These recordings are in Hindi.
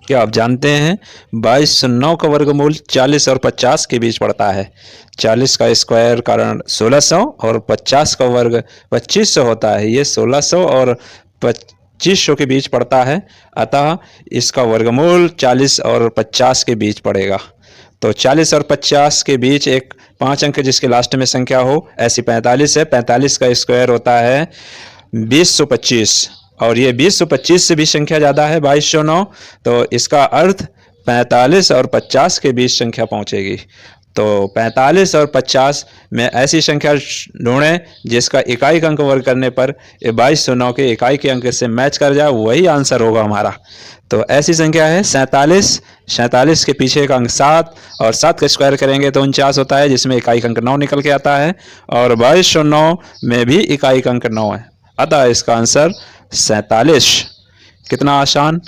क्या आप जानते हैं 2209 का वर्गमूल 40 और 50 के बीच पड़ता है। 40 का स्क्वायर कारण 1600 और 50 का वर्ग 2500 होता है। ये 1600 और 2500 के बीच पड़ता है, अतः इसका वर्गमूल 40 और 50 के बीच पड़ेगा। तो 40 और 50 के बीच एक 5 अंक जिसके लास्ट में संख्या हो, ऐसी 45 है। 45 का स्क्वायर होता है 2025 और ये 2025 से भी संख्या ज़्यादा है 2209, तो इसका अर्थ 45 और 50 के बीच संख्या पहुंचेगी। तो 45 और 50 में ऐसी संख्या ढूंढें जिसका इकाई अंक वर्ग करने पर 2209 के इकाई के अंक से मैच कर जाए, वही आंसर होगा हमारा। तो ऐसी संख्या है 47। 47 के पीछे का अंक 7 और 7 का स्क्वायर करेंगे तो 49 होता है, जिसमें इकाई अंक 9 निकल के आता है और 2209 में भी इकाई अंक 9 है, अतः इसका आंसर 47। कितना आसान,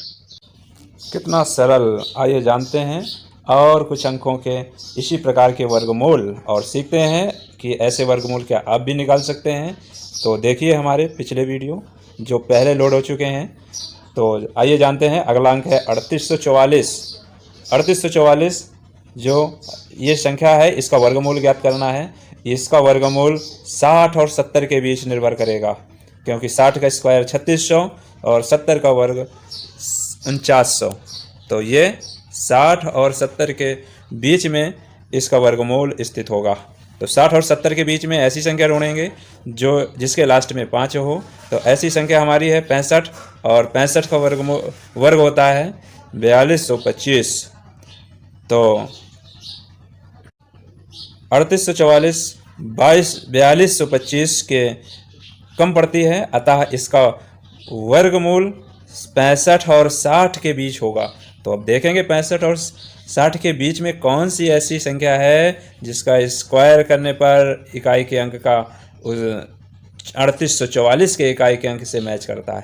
कितना सरल। आइए जानते हैं और कुछ अंकों के इसी प्रकार के वर्गमूल और सीखते हैं कि ऐसे वर्गमूल क्या आप भी निकाल सकते हैं। तो देखिए हमारे पिछले वीडियो जो पहले लोड हो चुके हैं। तो आइए जानते हैं। अगला अंक है 3844। 3844 जो ये संख्या है, इसका वर्गमूल ज्ञात करना है। इसका वर्गमूल 60 और 70 के बीच निर्भर करेगा, क्योंकि 60 का स्क्वायर 3600 और 70 का वर्ग 4900। तो ये 60 और 70 के बीच में इसका वर्गमूल स्थित होगा। तो 60 और 70 के बीच में ऐसी संख्या ढूंढेंगे जो जिसके लास्ट में 5 हो। तो ऐसी संख्या हमारी है 65 और 65 का वर्ग होता है 4225। तो 3844 4225 के कम पड़ती है, अतः इसका वर्गमूल 65 और 60 के बीच होगा। तो अब देखेंगे 65 और 60 के बीच में कौन सी ऐसी संख्या है जिसका स्क्वायर करने पर इकाई के अंक का 3844 के इकाई के अंक से मैच करता है।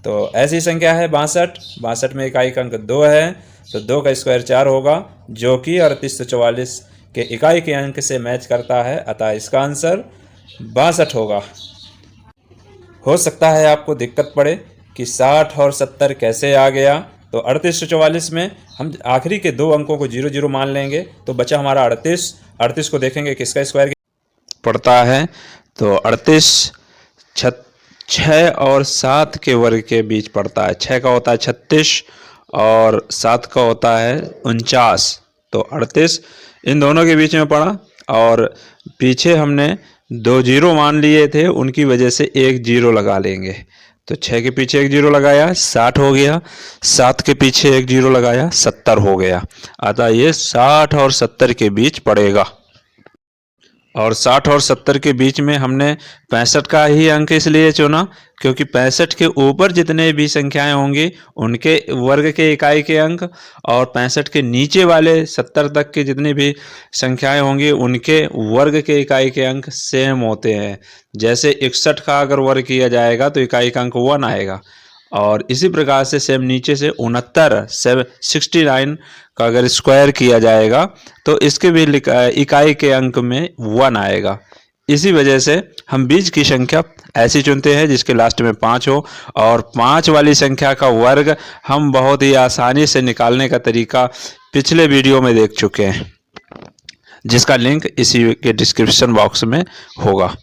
तो ऐसी संख्या है 62। 62 में इकाई का अंक 2 है, तो 2 का स्क्वायर 4 होगा, जो कि 3844 के इकाई के अंक से मैच करता है, अतः इसका आंसर 62 होगा। हो सकता है आपको दिक्कत पड़े कि 60 और 70 कैसे आ गया। तो 3844 में हम आखिरी के 2 अंकों को 00 मान लेंगे, तो बचा हमारा 38। 38 को देखेंगे किसका स्क्वायर पड़ता है। तो 38 6 और 7 के वर्ग के बीच पड़ता है। 6 का होता है 36 और 7 का होता है 49। तो 38 इन दोनों के बीच में पड़ा और पीछे हमने 2 जीरो मान लिए थे, उनकी वजह से 1 जीरो लगा लेंगे। तो 6 के पीछे 1 जीरो लगाया 60 हो गया, 7 के पीछे 1 जीरो लगाया 70 हो गया, अतः ये 60 और 70 के बीच पड़ेगा। और 60 और 70 के बीच में हमने 65 का ही अंक इसलिए चुना क्योंकि 65 के ऊपर जितने भी संख्याएं होंगी उनके वर्ग के इकाई के अंक और 65 के नीचे वाले 70 तक की जितनी भी संख्याएं होंगी उनके वर्ग के इकाई के अंक सेम होते हैं। जैसे 61 का अगर वर्ग किया जाएगा तो इकाई का अंक 1 आएगा, और इसी प्रकार से सेम नीचे से 69 का अगर स्क्वायर किया जाएगा तो इसके भी इकाई के अंक में 1 आएगा। इसी वजह से हम बीच की संख्या ऐसी चुनते हैं जिसके लास्ट में 5 हो, और 5 वाली संख्या का वर्ग हम बहुत ही आसानी से निकालने का तरीका पिछले वीडियो में देख चुके हैं, जिसका लिंक इसी के डिस्क्रिप्शन बॉक्स में होगा।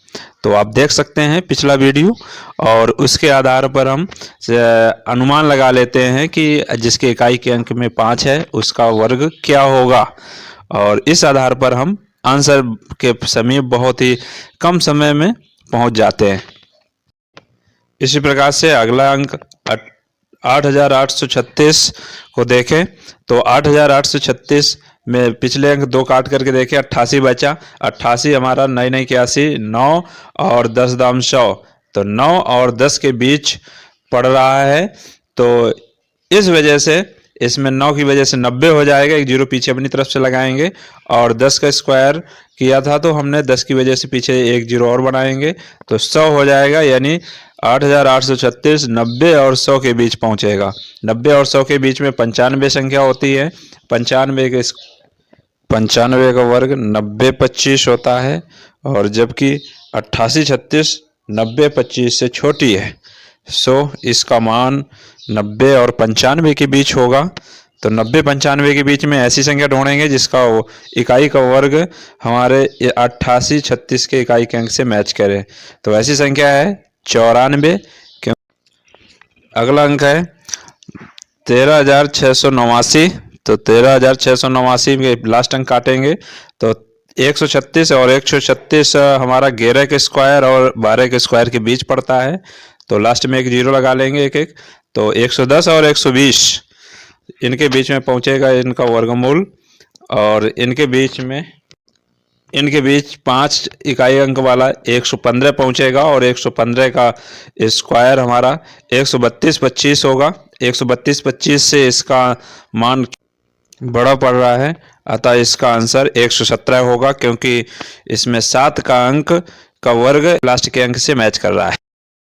तो आप देख सकते हैं पिछला वीडियो, और उसके आधार पर हम अनुमान लगा लेते हैं कि जिसके इकाई के अंक में 5 है उसका वर्ग क्या होगा, और इस आधार पर हम आंसर के समीप बहुत ही कम समय में पहुंच जाते हैं। इसी प्रकार से अगला अंक 8836 को देखें तो 8836 में पिछले अंक 2 काट करके देखें 88 बचा। 88 हमारा 9 9 और 10 दाम 100, तो 9 और 10 के बीच पड़ रहा है। तो इस वजह से इसमें 9 की वजह से 90 हो जाएगा, 1 जीरो पीछे अपनी तरफ से लगाएंगे, और 10 का स्क्वायर किया था तो हमने 10 की वजह से पीछे 1 जीरो और बनाएंगे तो 100 हो जाएगा। यानी 8836 90 और 100 के बीच पहुंचेगा। 90 और 100 के बीच में 95 संख्या होती है। 95 का वर्ग 90 25 होता है, और जबकि 88 36 90 25 से छोटी है। सो इसका मान 90 और 95 के बीच होगा। तो 90-95 के बीच में ऐसी संख्या ढूंढेंगे जिसका इकाई का वर्ग हमारे 88-36 के इकाई के अंक से मैच करे। तो ऐसी संख्या है 94। अगला अंक है 13,689। तो 13,689 के लास्ट अंक काटेंगे तो 136 और 136 हमारा 11 के स्क्वायर और 12 के स्क्वायर के बीच पड़ता है। तो लास्ट में एक जीरो लगा लेंगे एक एक। तो 110 और 120 इनके बीच में पहुंचेगा इनका वर्गमूल, और इनके बीच 5 इकाई अंक वाला 115 पहुंचेगा, और 115 का स्क्वायर हमारा 132-25 होगा। 132-25 से इसका मान बड़ा पड़ रहा है, अतः इसका आंसर 117 होगा, क्योंकि इसमें 7 का अंक का वर्ग लास्ट के अंक से मैच कर रहा है।